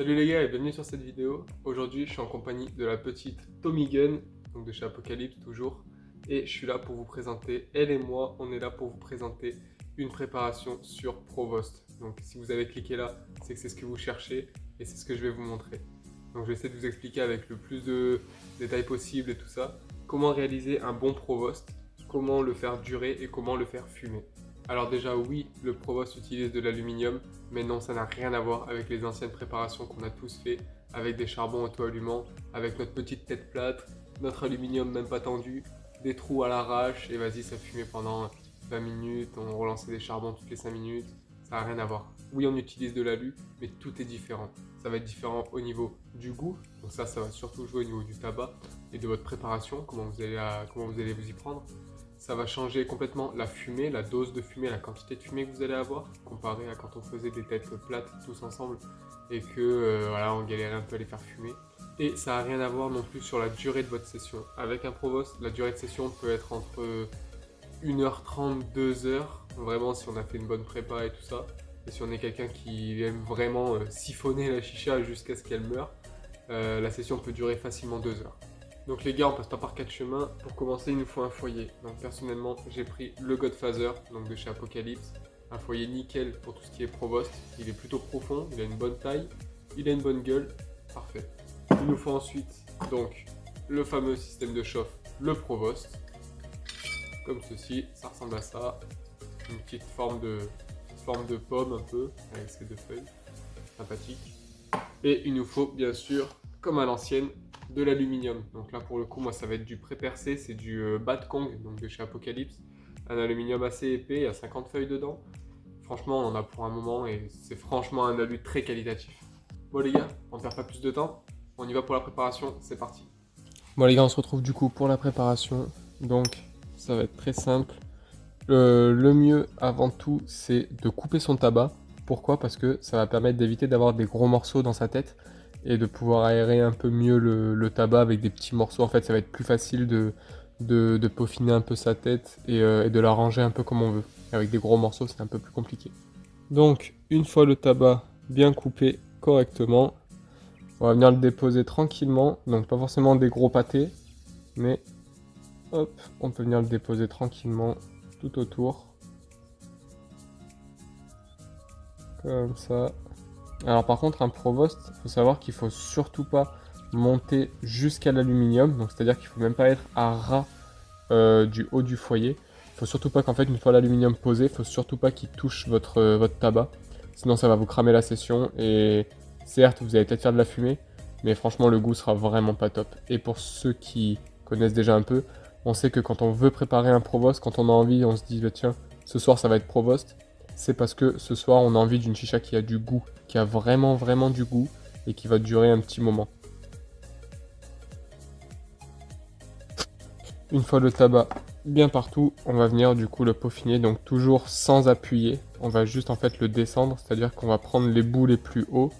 Salut les gars et bienvenue sur cette vidéo. Aujourd'hui je suis en compagnie de la petite Tommy Gun, donc de chez Apocalypse toujours. Et je suis là pour vous présenter, elle et moi, on est là pour vous présenter une préparation sur Provost. Donc si vous avez cliqué là, c'est que c'est ce que vous cherchez et c'est ce que je vais vous montrer. Donc je vais essayer de vous expliquer avec le plus de détails possible et tout ça, comment réaliser un bon Provost, comment le faire durer et comment le faire fumer. Alors déjà oui, le Provost utilise de l'aluminium, mais non, ça n'a rien à voir avec les anciennes préparations qu'on a tous fait, avec des charbons auto-allumants, avec notre petite tête plate, notre aluminium même pas tendu, des trous à l'arrache, et vas-y, ça fumait pendant 20 minutes, on relançait des charbons toutes les 5 minutes, ça n'a rien à voir. Oui, on utilise de l'alu, mais tout est différent. Ça va être différent au niveau du goût, donc ça va surtout jouer au niveau du tabac et de votre préparation, comment vous allez vous y prendre. Ça va changer complètement la fumée, la dose de fumée, la quantité de fumée que vous allez avoir, comparé à quand on faisait des têtes plates tous ensemble et que voilà, on galérait un peu à les faire fumer. Et ça n'a rien à voir non plus sur la durée de votre session. Avec un Provost, la durée de session peut être entre 1h30, 2h, vraiment si on a fait une bonne prépa et tout ça. Et si on est quelqu'un qui aime vraiment siphonner la chicha jusqu'à ce qu'elle meure, la session peut durer facilement 2 heures. Donc les gars, on passe pas par 4 chemins. Pour commencer, il nous faut un foyer. Donc personnellement, j'ai pris le Godfather, donc de chez Apocalypse. Un foyer nickel pour tout ce qui est Provost. Il est plutôt profond, il a une bonne taille, il a une bonne gueule. Parfait. Il nous faut ensuite donc le fameux système de chauffe, le Provost. Comme ceci, ça ressemble à ça. Une petite forme de pomme un peu, avec ces deux feuilles. Sympathique. Et il nous faut bien sûr, comme à l'ancienne, de l'aluminium. Donc là pour le coup, moi ça va être du pré-percé, c'est du Badkong, donc de chez Apocalypse. Un aluminium assez épais, il y a 50 feuilles dedans. Franchement, on en a pour un moment et c'est franchement un alu très qualitatif. Bon les gars, on ne perd pas plus de temps, on y va pour la préparation, c'est parti. Bon les gars, on se retrouve du coup pour la préparation. Donc ça va être très simple. Le mieux avant tout, c'est de couper son tabac. Pourquoi? Parce que ça va permettre d'éviter d'avoir des gros morceaux dans sa tête et de pouvoir aérer un peu mieux le tabac avec des petits morceaux. En fait, ça va être plus facile de peaufiner un peu sa tête et de la ranger un peu comme on veut. Avec des gros morceaux, c'est un peu plus compliqué. Donc, une fois le tabac bien coupé correctement, on va venir le déposer tranquillement. Donc, pas forcément des gros pâtés, mais hop, on peut venir le déposer tranquillement tout autour. Comme ça. Alors par contre, un Provost, il faut savoir qu'il faut surtout pas monter jusqu'à l'aluminium. Donc c'est-à-dire qu'il faut même pas être à ras du haut du foyer. Il faut surtout pas qu'en fait, une fois l'aluminium posé, il faut surtout pas qu'il touche votre tabac. Sinon ça va vous cramer la session. Et certes, vous allez peut-être faire de la fumée, mais franchement le goût sera vraiment pas top. Et pour ceux qui connaissent déjà un peu, on sait que quand on veut préparer un Provost, quand on a envie, on se dit bah, tiens, ce soir ça va être Provost. C'est parce que ce soir on a envie d'une chicha qui a du goût, qui a vraiment vraiment du goût et qui va durer un petit moment. Une fois le tabac bien partout, on va venir du coup le peaufiner, donc toujours sans appuyer. On va juste en fait le descendre, c'est-à-dire qu'on va prendre les bouts les plus hauts,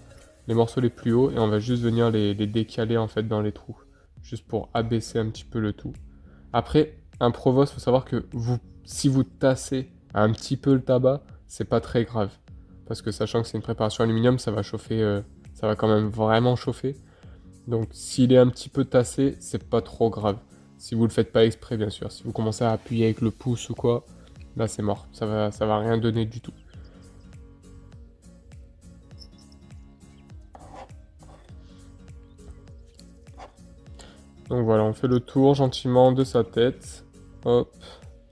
les morceaux les plus hauts et on va juste venir les décaler en fait dans les trous, juste pour abaisser un petit peu le tout. Après, un Provost, faut savoir que si vous tassez un petit peu le tabac, c'est pas très grave. Parce que sachant que c'est une préparation aluminium, ça va chauffer, ça va quand même vraiment chauffer. Donc s'il est un petit peu tassé, c'est pas trop grave. Si vous le faites pas exprès, bien sûr. Si vous commencez à appuyer avec le pouce ou quoi, là c'est mort. Ça va rien donner du tout. Donc voilà, on fait le tour gentiment de sa tête. Hop,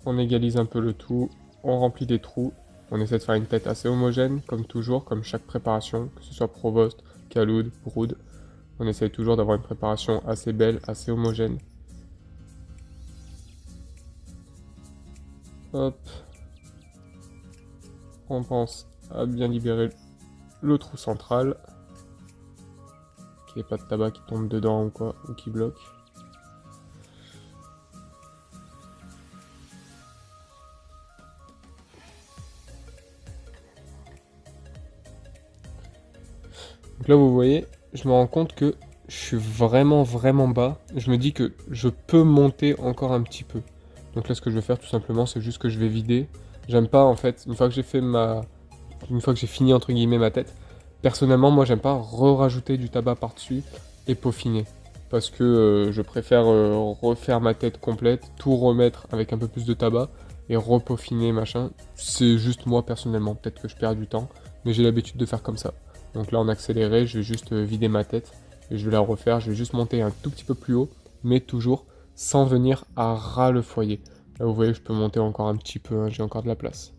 on égalise un peu le tout. On remplit des trous. On essaie de faire une tête assez homogène, comme toujours, comme chaque préparation, que ce soit Provost, Khaloud, Brood. On essaie toujours d'avoir une préparation assez belle, assez homogène. Hop. On pense à bien libérer le trou central. Qu'il n'y ait pas de tabac qui tombe dedans ou quoi, ou qui bloque. Donc là vous voyez, je me rends compte que je suis vraiment bas. Je me dis que je peux monter encore un petit peu. Donc là ce que je vais faire tout simplement, c'est juste que je vais vider. J'aime pas en fait, une fois que j'ai fini entre guillemets ma tête, Personnellement, moi, j'aime pas rajouter du tabac par-dessus et peaufiner. Parce que je préfère refaire ma tête complète, tout remettre avec un peu plus de tabac et repeaufiner, machin. C'est juste moi, personnellement. Peut-être que je perds du temps, mais j'ai l'habitude de faire comme ça. Donc là, en accéléré, je vais juste vider ma tête et je vais la refaire. Je vais juste monter un tout petit peu plus haut, mais toujours sans venir à ras le foyer. Là, vous voyez, je peux monter encore un petit peu, hein, j'ai encore de la place.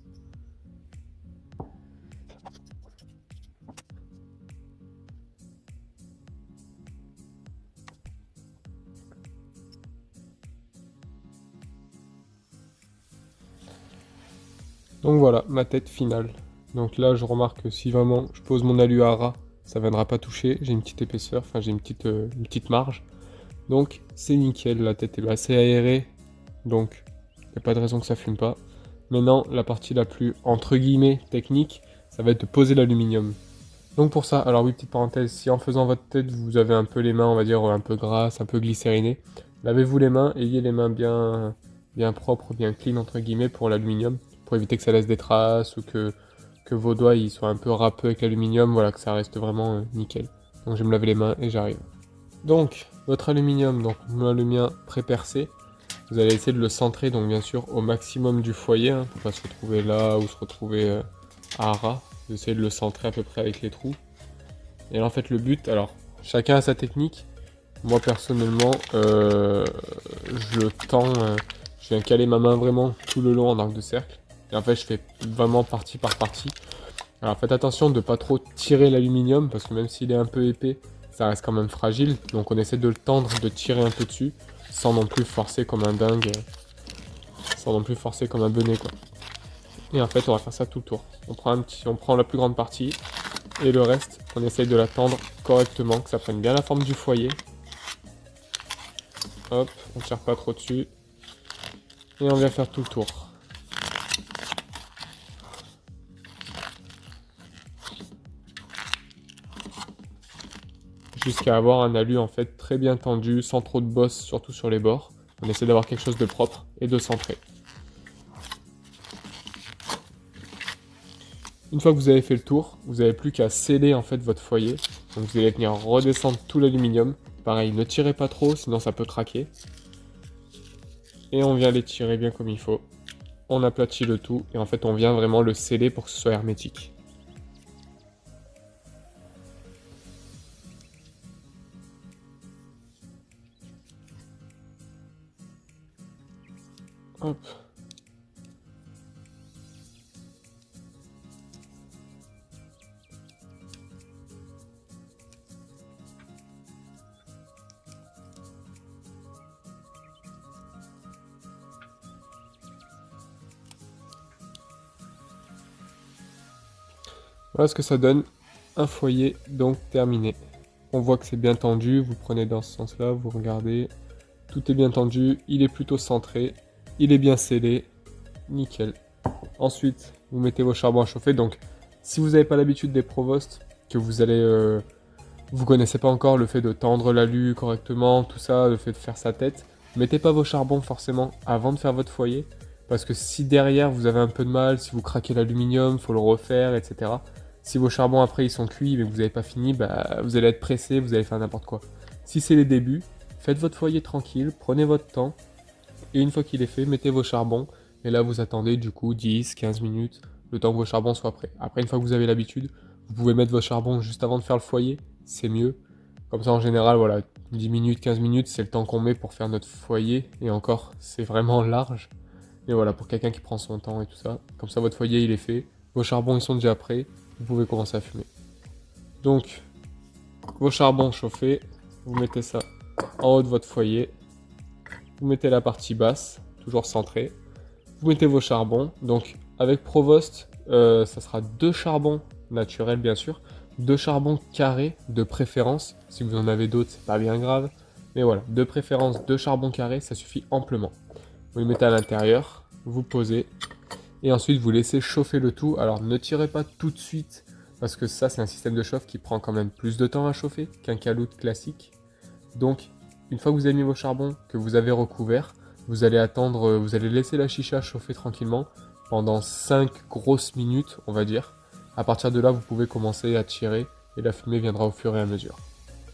Donc voilà, ma tête finale. Donc là, je remarque que si vraiment je pose mon alu à ras, ça ne viendra pas toucher. J'ai une petite épaisseur, enfin j'ai une petite marge. Donc c'est nickel, la tête est assez aérée. Donc il n'y a pas de raison que ça fume pas. Maintenant, la partie la plus, entre guillemets, technique, ça va être de poser l'aluminium. Donc pour ça, alors oui, petite parenthèse, si en faisant votre tête, vous avez un peu les mains, on va dire, un peu grasses, un peu glycérinées, lavez-vous les mains, ayez les mains bien propres, bien clean, entre guillemets, pour l'aluminium, pour éviter que ça laisse des traces ou que vos doigts ils soient un peu râpeux avec l'aluminium, voilà, que ça reste vraiment nickel. Donc je vais me laver les mains et j'arrive. Donc, votre aluminium, donc moi le mien pré-percé, vous allez essayer de le centrer, donc bien sûr, au maximum du foyer, hein, pour pas se retrouver là ou se retrouver à ras. Vous essayez de le centrer à peu près avec les trous. Et là, en fait, le but, alors, chacun a sa technique. Moi, personnellement, je le tends, je viens caler ma main vraiment tout le long en arc de cercle. Et en fait, je fais vraiment partie par partie. Alors, faites attention de ne pas trop tirer l'aluminium, parce que même s'il est un peu épais, ça reste quand même fragile. Donc, on essaie de le tendre, de tirer un peu dessus, sans non plus forcer comme un dingue, sans non plus forcer comme un benet, quoi. Et en fait, on va faire ça tout le tour. On prend la plus grande partie, et le reste, on essaye de la tendre correctement, que ça prenne bien la forme du foyer. Hop, on tire pas trop dessus. Et on vient faire tout le tour. Jusqu'à avoir un alu en fait très bien tendu, sans trop de bosses, surtout sur les bords. On essaie d'avoir quelque chose de propre et de centré. Une fois que vous avez fait le tour, vous n'avez plus qu'à sceller en fait votre foyer. Donc vous allez venir redescendre tout l'aluminium. Pareil, ne tirez pas trop, sinon ça peut craquer. Et on vient les tirer bien comme il faut. On aplatit le tout et en fait on vient vraiment le sceller pour que ce soit hermétique. Hop. Voilà ce que ça donne, un foyer donc terminé. On voit que c'est bien tendu, vous prenez dans ce sens-là, vous regardez, tout est bien tendu, il est plutôt centré, il est bien scellé, nickel. Ensuite, vous mettez vos charbons à chauffer, donc si vous n'avez pas l'habitude des Provost, que vous connaissez pas encore le fait de tendre l'alu correctement, tout ça, le fait de faire sa tête, mettez pas vos charbons forcément avant de faire votre foyer, parce que si derrière vous avez un peu de mal, si vous craquez l'aluminium, faut le refaire, etc. Si vos charbons après ils sont cuits mais que vous n'avez pas fini, bah, vous allez être pressé, vous allez faire n'importe quoi. Si c'est les débuts, faites votre foyer tranquille, prenez votre temps, et une fois qu'il est fait, mettez vos charbons, et là vous attendez du coup 10-15 minutes, le temps que vos charbons soient prêts. Après, une fois que vous avez l'habitude, vous pouvez mettre vos charbons juste avant de faire le foyer, c'est mieux. Comme ça en général, voilà, 10 minutes, 15 minutes, c'est le temps qu'on met pour faire notre foyer, et encore, c'est vraiment large. Mais voilà, pour quelqu'un qui prend son temps et tout ça, comme ça votre foyer il est fait, vos charbons ils sont déjà prêts, vous pouvez commencer à fumer. Donc, vos charbons chauffés, vous mettez ça en haut de votre foyer, vous mettez la partie basse, toujours centrée, vous mettez vos charbons, donc avec Provost, ça sera 2 charbons naturels bien sûr, 2 charbons carrés de préférence, si vous en avez d'autres c'est pas bien grave, mais voilà, de préférence 2 charbons carrés, ça suffit amplement. Vous les mettez à l'intérieur, vous posez, et ensuite vous laissez chauffer le tout. Alors ne tirez pas tout de suite, parce que ça c'est un système de chauffe qui prend quand même plus de temps à chauffer qu'un caloute classique. Donc une fois que vous avez mis vos charbons, que vous avez recouvert, vous allez laisser la chicha chauffer tranquillement pendant 5 grosses minutes, on va dire. À partir de là, vous pouvez commencer à tirer et la fumée viendra au fur et à mesure.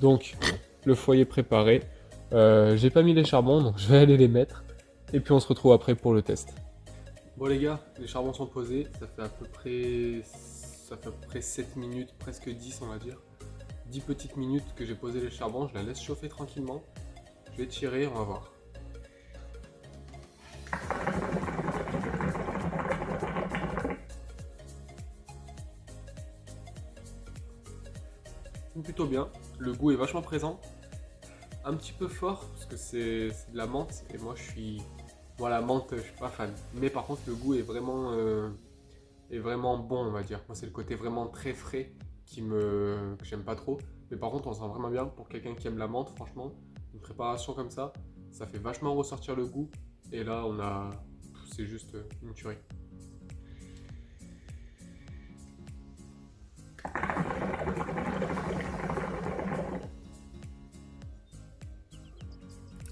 Donc, le foyer préparé. J'ai pas mis les charbons, donc je vais aller les mettre. Et puis on se retrouve après pour le test. Bon les gars, les charbons sont posés. Ça fait à peu près 7 minutes, presque 10 on va dire. 10 petites minutes que j'ai posé les charbons. Je la laisse chauffer tranquillement. Je vais tirer, on va voir. Plutôt bien. Le goût est vachement présent. Un petit peu fort parce que c'est de la menthe et moi la menthe je suis pas fan. Mais par contre le goût est vraiment bon on va dire. Moi c'est le côté vraiment très frais que j'aime pas trop. Mais par contre on sent vraiment bien pour quelqu'un qui aime la menthe franchement. Une préparation comme ça fait vachement ressortir le goût. Et là c'est juste une tuerie.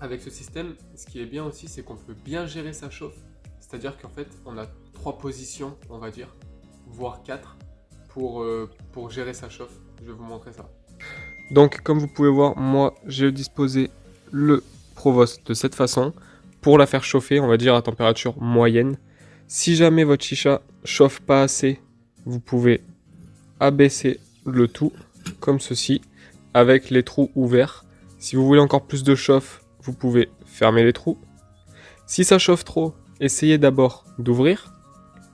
Avec ce système, ce qui est bien aussi, c'est qu'on peut bien gérer sa chauffe. C'est-à-dire qu'en fait, on a 3 positions, on va dire, voire 4, pour gérer sa chauffe. Je vais vous montrer ça. Donc, comme vous pouvez voir, moi, j'ai disposé le Provost de cette façon pour la faire chauffer, on va dire, à température moyenne. Si jamais votre chicha chauffe pas assez, vous pouvez abaisser le tout, comme ceci, avec les trous ouverts. Si vous voulez encore plus de chauffe, vous pouvez fermer les trous. Si ça chauffe trop, essayez d'abord d'ouvrir.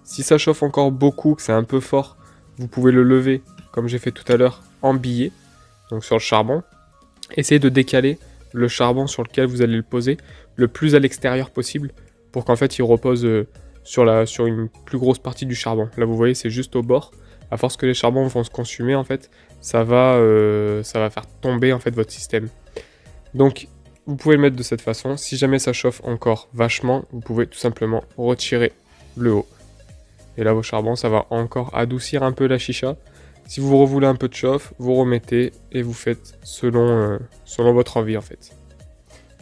Si ça chauffe encore beaucoup, que c'est un peu fort, vous pouvez le lever, comme j'ai fait tout à l'heure, en billet, donc sur le charbon. Essayez de décaler le charbon sur lequel vous allez le poser le plus à l'extérieur possible, pour qu'en fait il repose sur une plus grosse partie du charbon. Là vous voyez, c'est juste au bord. À force que les charbons vont se consumer, en fait, ça va faire tomber en fait votre système. Donc vous pouvez le mettre de cette façon. Si jamais ça chauffe encore vachement, vous pouvez tout simplement retirer le haut. Et là, vos charbons, ça va encore adoucir un peu la chicha. Si vous revoulez un peu de chauffe, vous remettez et vous faites selon votre envie en fait.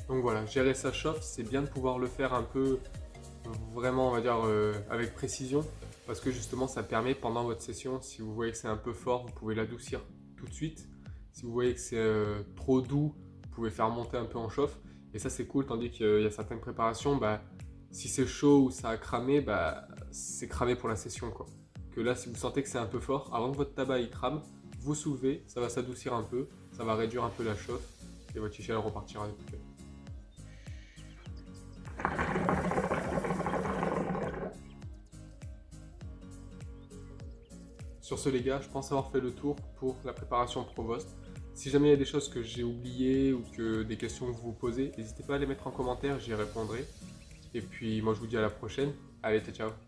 Donc voilà, gérer sa chauffe, c'est bien de pouvoir le faire un peu vraiment, on va dire, avec précision. Parce que justement, ça permet pendant votre session, si vous voyez que c'est un peu fort, vous pouvez l'adoucir tout de suite. Si vous voyez que c'est trop doux, vous pouvez faire monter un peu en chauffe. Et ça, c'est cool, tandis qu'il y a certaines préparations, si c'est chaud ou ça a cramé, c'est cramé pour la session, quoi. Que là, si vous sentez que c'est un peu fort, avant que votre tabac il crame, vous soulevez, ça va s'adoucir un peu, ça va réduire un peu la chauffe, et votre chicha repartira de plus. Sur ce les gars, je pense avoir fait le tour pour la préparation Provost. Si jamais il y a des choses que j'ai oubliées ou que des questions que vous vous posez, n'hésitez pas à les mettre en commentaire, j'y répondrai. Et puis moi je vous dis à la prochaine. Allez, ciao ciao.